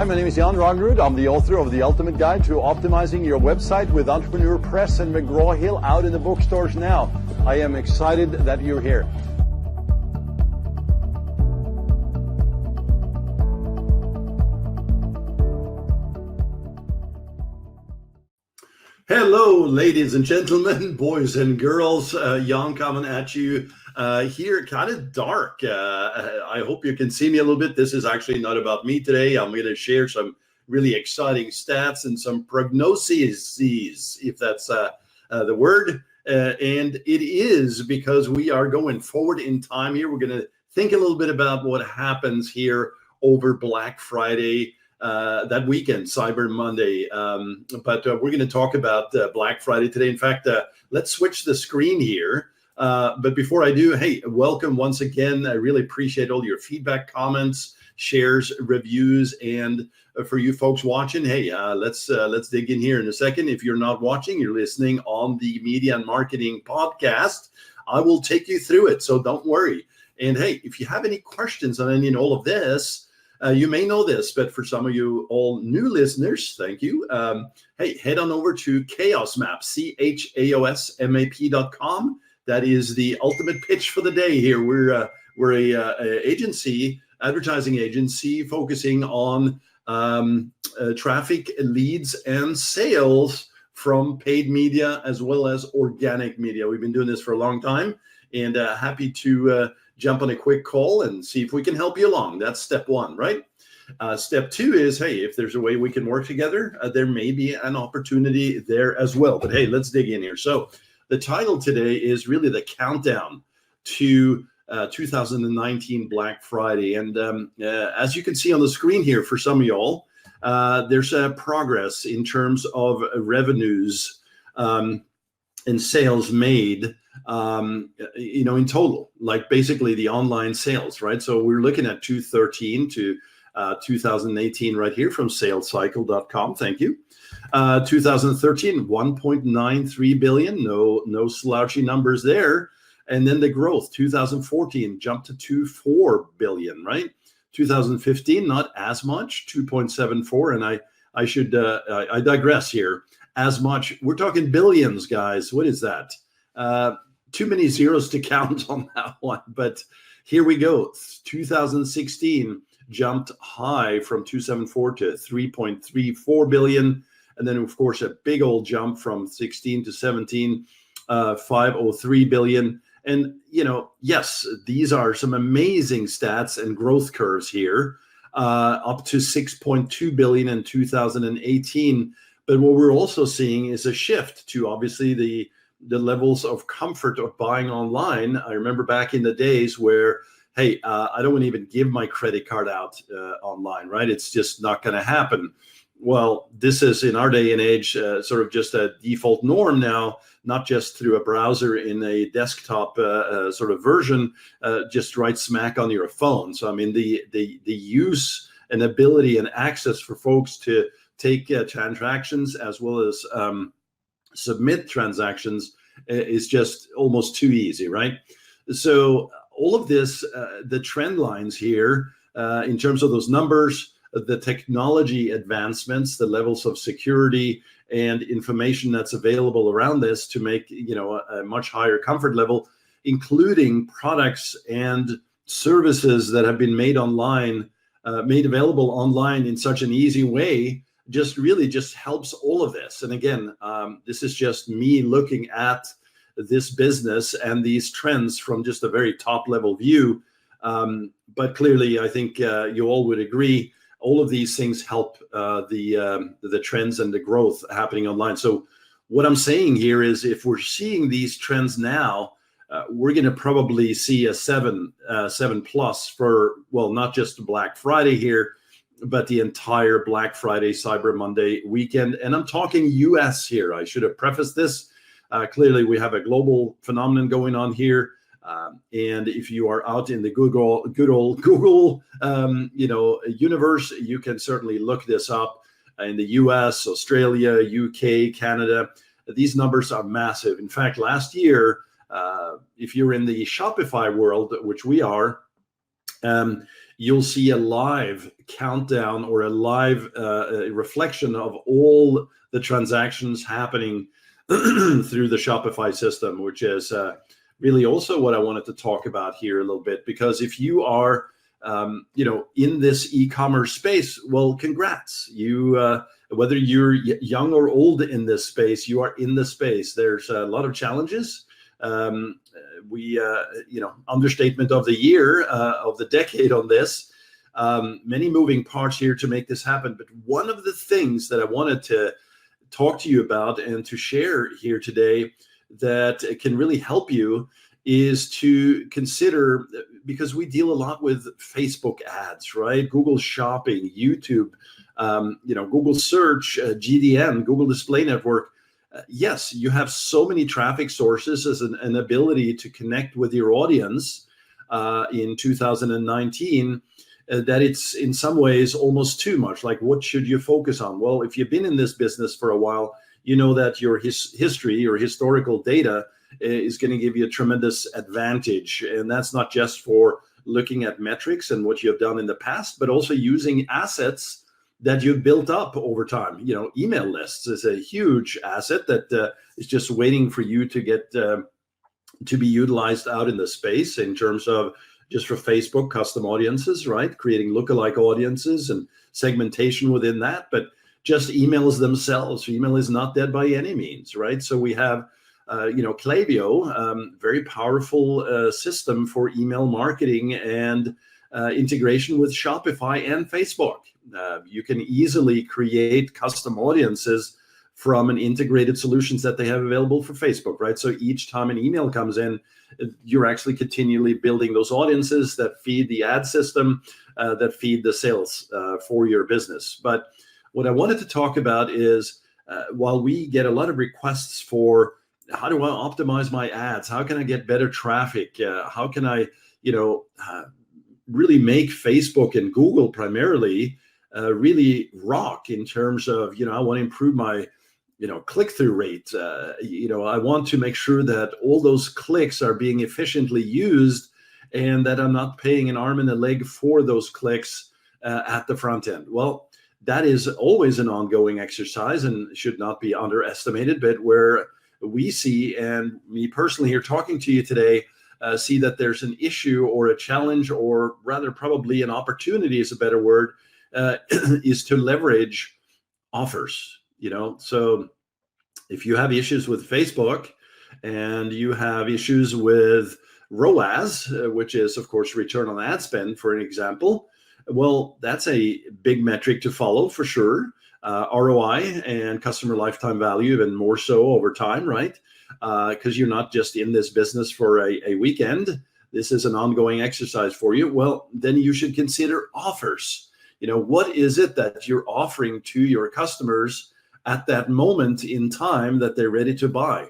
Hi, my name is Jon Rognerud. I'm the author of The Ultimate Guide to Optimizing Your Website with Entrepreneur Press and McGraw-Hill, out in the bookstores now. I am excited that you're here. Hello, ladies and gentlemen, boys and girls. Jan coming at you here, kind of dark. I hope you can see me a little bit. This is actually not about me today. I'm going to share some really exciting stats and some prognoses, if that's the word. And it is because we are going forward in time here. We're going to think a little bit about what happens here over Black Friday, that weekend, Cyber Monday. But we're going to talk about Black Friday today. In fact, let's switch the screen here. But before I do, hey, welcome once again. I really appreciate all your feedback, comments, shares, reviews, and for you folks watching, hey, let's dig in here in a second. If you're not watching, you're listening on the Media and Marketing Podcast. I will take you through it, so don't worry. And hey, if you have any questions on any and all of this, you may know this, but for some of you all new listeners, thank you. Hey, head on over to ChaosMap, ChaosMap.com. That is the ultimate pitch for the day here. We're a agency, advertising agency, focusing on traffic, leads, and sales from paid media as well as organic media. We've been doing this for a long time, and happy to jump on a quick call and see if we can help you along. That's step one, right? Step two is, hey, if there's a way we can work together, there may be an opportunity there as well. But hey, let's dig in here. So the title today is really the countdown to 2019 Black Friday. And as you can see on the screen here, for some of y'all, there's progress in terms of revenues and sales made, in total, like basically the online sales, right? So we're looking at 2013 to 2018 right here from salescycle.com. Thank you. 2013, 1.93 billion. No slouchy numbers there. And then the growth, 2014 jumped to 2.4 billion, right? 2015, not as much, 2.74. And I digress here. As much, we're talking billions, guys. What is that? Too many zeros to count on that one. But here we go. 2016 jumped high from 274 to 3.34 billion. And then, of course, a big old jump from 16 to 17, 503 billion. And, yes, these are some amazing stats and growth curves here, up to 6.2 billion in 2018. But what we're also seeing is a shift to obviously the levels of comfort of buying online. I remember back in the days where, hey, I don't want to even give my credit card out online, right? It's just not going to happen. Well, this is in our day and age sort of just a default norm now, not just through a browser in a desktop sort of version, just right smack on your phone. So, I mean, the use and ability and access for folks to take transactions as well as submit transactions is just almost too easy, right? So all of this, the trend lines here, in terms of those numbers, the technology advancements, the levels of security and information that's available around this to make, a much higher comfort level, including products and services that have been made online, made available online in such an easy way, just helps all of this. And again, this is just me looking at this business and these trends from just a very top level view. But clearly, I think you all would agree, all of these things help the trends and the growth happening online. So what I'm saying here is, if we're seeing these trends now, we're going to probably see a 7 plus for, well, not just Black Friday here, but the entire Black Friday, Cyber Monday weekend. And I'm talking US here. I should have prefaced this. Clearly, we have a global phenomenon going on here. And if you are out in the good old Google, universe, you can certainly look this up in the US, Australia, UK, Canada. These numbers are massive. In fact, last year, if you're in the Shopify world, which we are, you'll see a live countdown or a live reflection of all the transactions happening through the Shopify system, which is really also what I wanted to talk about here a little bit. Because if you are, in this e-commerce space, well, congrats. You, whether you're young or old in this space, you are in the space. There's a lot of challenges. Understatement of the year, of the decade on this. Many moving parts here to make this happen. But one of the things that I wanted to talk to you about and to share here today that can really help you is to consider, because we deal a lot with Facebook ads, right? Google Shopping, YouTube, Google Search, GDN, Google Display Network. Yes, you have so many traffic sources as an ability to connect with your audience in 2019 that it's in some ways almost too much. Like, what should you focus on? Well, if you've been in this business for a while, you know that your history or historical data is going to give you a tremendous advantage. And that's not just for looking at metrics and what you have done in the past, but also using assets that you've built up over time. Email lists is a huge asset that is just waiting for you to get to be utilized out in the space in terms of just for Facebook custom audiences, right? Creating lookalike audiences and segmentation within that, but just emails themselves. Email is not dead by any means, right? So we have, Klaviyo, very powerful system for email marketing and integration with Shopify and Facebook. You can easily create custom audiences from an integrated solutions that they have available for Facebook, right? So each time an email comes in, you're actually continually building those audiences that feed the ad system, that feed the sales for your business. But what I wanted to talk about is, while we get a lot of requests for how do I optimize my ads? How can I get better traffic? How can I, really make Facebook and Google primarily really rock in terms of, I want to improve my, click-through rate. I want to make sure that all those clicks are being efficiently used and that I'm not paying an arm and a leg for those clicks at the front end. Well, that is always an ongoing exercise and should not be underestimated, but where we see, and me personally here talking to you today, see that there's an issue or a challenge, or rather probably an opportunity is a better word, is to leverage offers. So if you have issues with Facebook and you have issues with ROAS, which is of course return on ad spend, for an example, well, that's a big metric to follow for sure. ROI and customer lifetime value, even more so over time, right? Because you're not just in this business for a weekend. This is an ongoing exercise for you. Well, then you should consider offers. What is it that you're offering to your customers at that moment in time that they're ready to buy?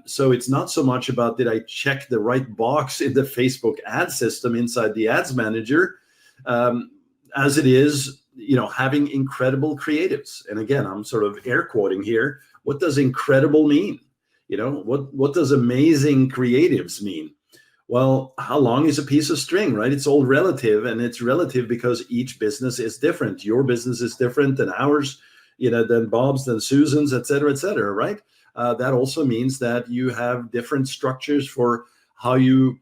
So it's not so much about, did I check the right box in the Facebook ad system inside the ads manager, as it is, having incredible creatives. And again, I'm sort of air quoting here. What does incredible mean? What does amazing creatives mean? Well, how long is a piece of string, right? It's all relative, and it's relative because each business is different. Your business is different than ours, than Bob's, than Susan's, et cetera, right? That also means that you have different structures for how you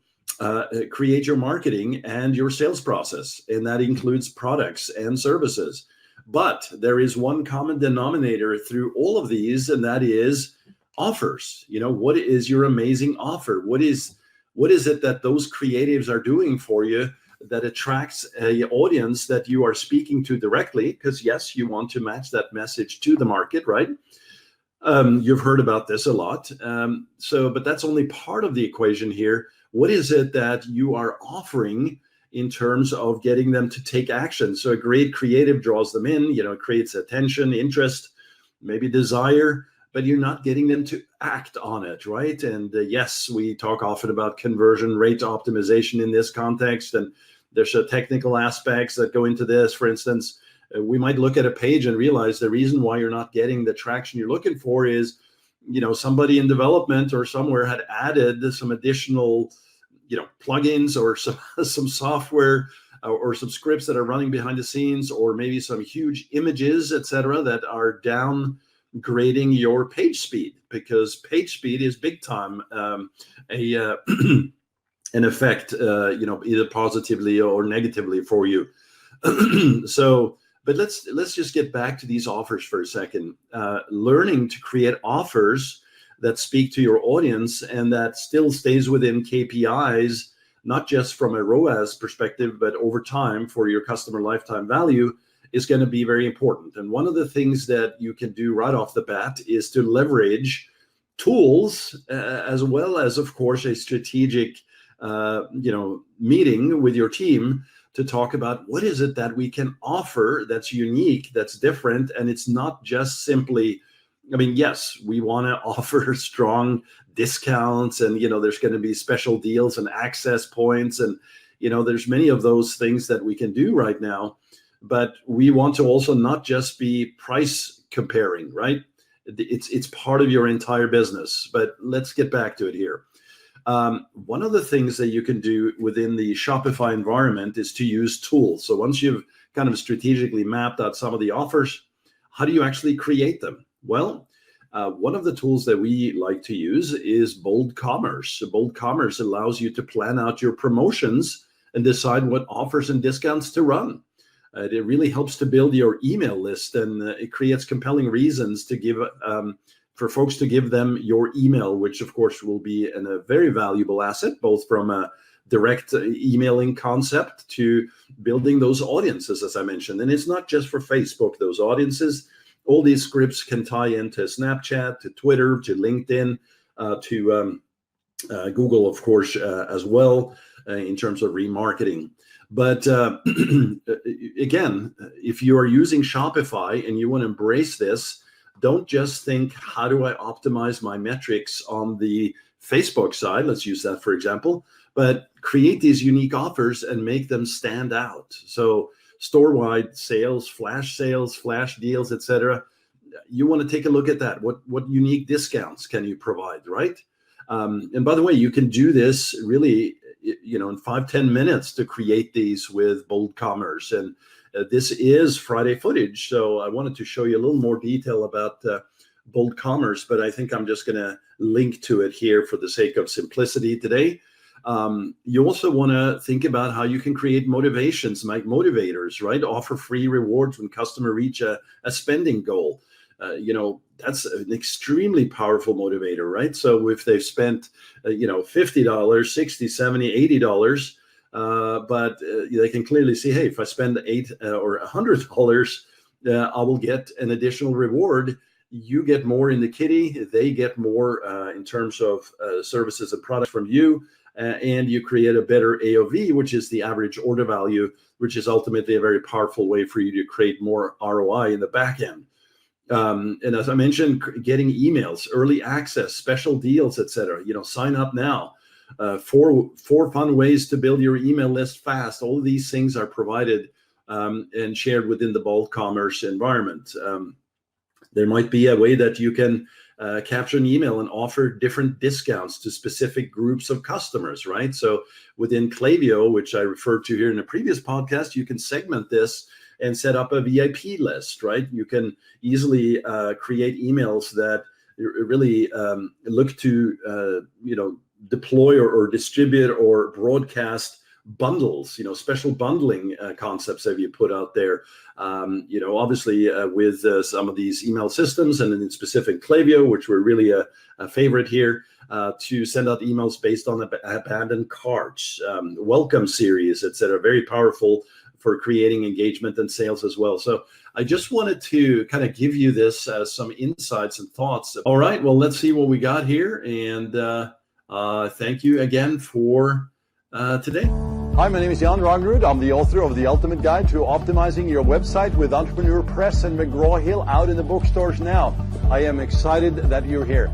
create your marketing and your sales process, and that includes products and services. But there is one common denominator through all of these, and that is offers. What is your amazing offer? What is it that those creatives are doing for you that attracts an audience that you are speaking to directly? Because yes, you want to match that message to the market, right? You've heard about this a lot. But that's only part of the equation here. What is it that you are offering in terms of getting them to take action? So a great creative draws them in, it creates attention, interest, maybe desire, but you're not getting them to act on it, right? And yes, we talk often about conversion rate optimization in this context, and there's technical aspects that go into this. For instance, we might look at a page and realize the reason why you're not getting the traction you're looking for is, somebody in development or somewhere had added some additional, plugins or some software or some scripts that are running behind the scenes, or maybe some huge images, etc., that are downgrading your page speed, because page speed is big time an effect, either positively or negatively for you. But let's just get back to these offers for a second. Learning to create offers that speak to your audience and that still stays within KPIs, not just from a ROAS perspective, but over time for your customer lifetime value, is going to be very important. And one of the things that you can do right off the bat is to leverage tools, as well as, of course, a strategic meeting with your team to talk about what is it that we can offer that's unique, that's different. And it's not just simply, yes, we want to offer strong discounts, and, there's going to be special deals and access points. And, there's many of those things that we can do right now, but we want to also not just be price comparing, right? It's part of your entire business, but let's get back to it here. One of the things that you can do within the Shopify environment is to use tools. So once you've kind of strategically mapped out some of the offers, how do you actually create them? Well, one of the tools that we like to use is Bold Commerce. So Bold Commerce allows you to plan out your promotions and decide what offers and discounts to run. It really helps to build your email list, and it creates compelling reasons to give for folks to give them your email, which of course will be a very valuable asset, both from a direct emailing concept to building those audiences, as I mentioned. And it's not just for Facebook, those audiences. All these scripts can tie into Snapchat, to Twitter, to LinkedIn, to Google, of course, as well, in terms of remarketing. But again, if you are using Shopify and you want to embrace this, don't just think, how do I optimize my metrics on the Facebook side? Let's use that for example, but create these unique offers and make them stand out. So store-wide sales, flash deals, etc. You want to take a look at that. What unique discounts can you provide, right? And by the way, you can do this really, in 5-10 minutes to create these with Bold Commerce. And this is Friday footage, so I wanted to show you a little more detail about Bold Commerce, but I think I'm just going to link to it here for the sake of simplicity today. You also want to think about how you can create motivations, like motivators, right? Offer free rewards when customers reach a spending goal. That's an extremely powerful motivator, right? So if they've spent, $50, $60, $70, $80, but they can clearly see, hey, if I spend $8 or $100, I will get an additional reward. You get more in the kitty, they get more in terms of services and products from you, and you create a better AOV, which is the average order value, which is ultimately a very powerful way for you to create more ROI in the back end. And as I mentioned, getting emails, early access, special deals, etc. Sign up now. Four fun ways to build your email list fast. All of these things are provided and shared within the Bold Commerce environment. There might be a way that you can capture an email and offer different discounts to specific groups of customers, right? So within Klaviyo, which I referred to here in a previous podcast, you can segment this and set up a VIP list, right? You can easily create emails that really look to, deploy or distribute or broadcast bundles, special bundling concepts that you put out there. Obviously with some of these email systems, and in specific Klaviyo, which were really a favorite here, to send out emails based on abandoned carts, welcome series, etc. Very powerful for creating engagement and sales as well. So I just wanted to kind of give you this some insights and thoughts. All right, well, let's see what we got here. And thank you again for today. Hi, my name is Jon Rognerud. I'm the author of The Ultimate Guide to Optimizing Your Website with Entrepreneur Press and McGraw-Hill, out in the bookstores now. I am excited that you're here.